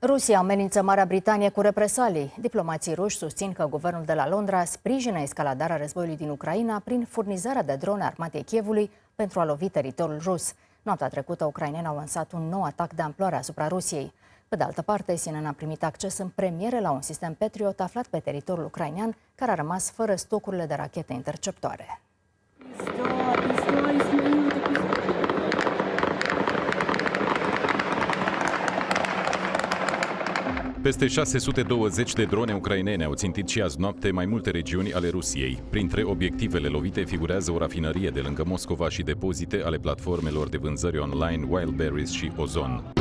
Rusia amenință Marea Britanie cu represalii. Diplomații ruși susțin că guvernul de la Londra sprijină escaladarea războiului din Ucraina prin furnizarea de drone armatei Kievului pentru a lovi teritoriul rus. Noaptea trecută, ucrainenii au lansat un nou atac de amploare asupra Rusiei. Pe de altă parte, CNN a primit acces în premieră la un sistem Patriot aflat pe teritoriul ucrainean, care a rămas fără stocurile de rachete interceptoare. Peste 620 de drone ucrainene au țintit și azi noapte mai multe regiuni ale Rusiei. Printre obiectivele lovite figurează o rafinărie de lângă Moscova și depozite ale platformelor de vânzări online Wildberries și Ozon.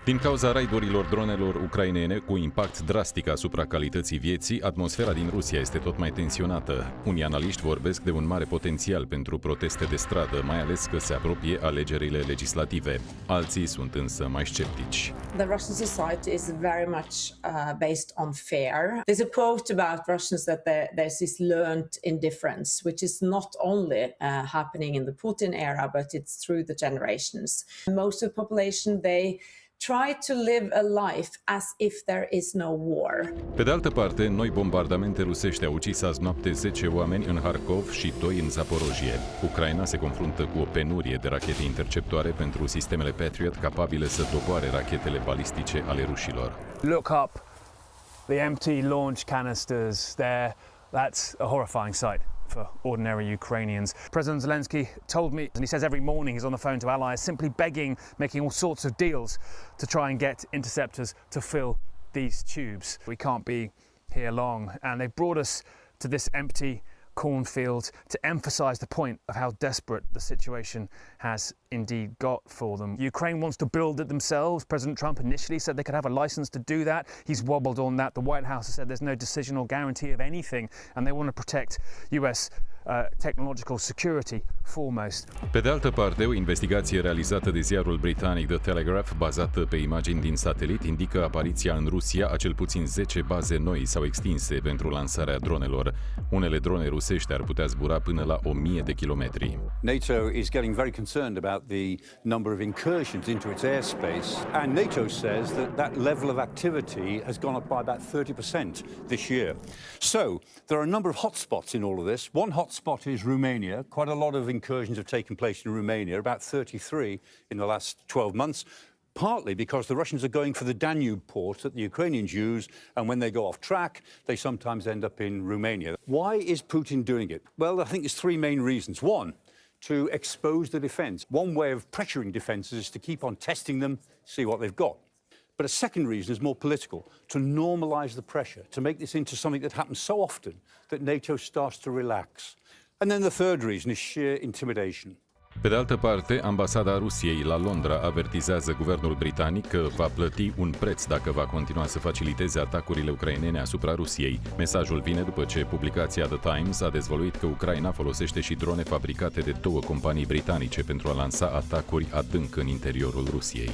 Din cauza raidurilor dronelor ucrainene cu impact drastic asupra calității vieții, atmosfera din Rusia este tot mai tensionată. Unii analiști vorbesc de un mare potențial pentru proteste de stradă, mai ales că se apropie alegerile legislative. Alții sunt însă mai sceptici. The Russian society is very much based on fear. There's a quote about Russians that there's this learned indifference, which is not only happening in the Putin era, but it's through the generations. Most of the population, they try to live a life as if there is no war. Pe de altă parte, noi bombardamente rusești au ucis azi noapte 10 oameni în Harkov și 2 în Zaporojie. Ucraina se confruntă cu o penurie de rachete interceptoare pentru sistemele Patriot capabile să doboare rachetele balistice ale rușilor. Look up the empty launch canisters there. That's a horrifying sight for ordinary Ukrainians. President Zelensky told me, and he says every morning he's on the phone to allies, simply begging, making all sorts of deals to try and get interceptors to fill these tubes. We can't be here long, and they brought us to this empty cornfield to emphasize the point of how desperate the situation has indeed got for them. Ukraine wants to build it themselves. President Trump initially said they could have a license to do that. He's wobbled on that. The White House has said there's no decision or guarantee of anything, and they want to protect US technological security foremost. Pe de altă parte, o investigație realizată de ziarul britanic The Telegraph, bazată pe imagini din satelit, indică apariția în Rusia a cel puțin 10 baze noi sau extinse pentru lansarea dronelor. Unele drone rusești ar putea zbura până la 1000 de kilometri. NATO is getting very concerned about the number of incursions into its airspace, and NATO says that level of activity has gone up by about 30% this year. So, there are a number of hotspots in all of this. One hotspot is Romania. Quite a lot of incursions have taken place in Romania, about 33 in the last 12 months, partly because the Russians are going for the Danube ports that the Ukrainians use, and when they go off track, they sometimes end up in Romania. Why is Putin doing it? Well, I think there's three main reasons. One, to expose the defence. One way of pressuring defences is to keep on testing them, see what they've got. But a second reason is more political, to normalise the pressure, to make this into something that happens so often that NATO starts to relax. And then the third reason is sheer intimidation. Pe de altă parte, ambasada Rusiei la Londra avertizează guvernul britanic că va plăti un preț dacă va continua să faciliteze atacurile ucrainene asupra Rusiei. Mesajul vine după ce publicația The Times a dezvăluit că Ucraina folosește și drone fabricate de 2 companii britanice pentru a lansa atacuri adânc în interiorul Rusiei.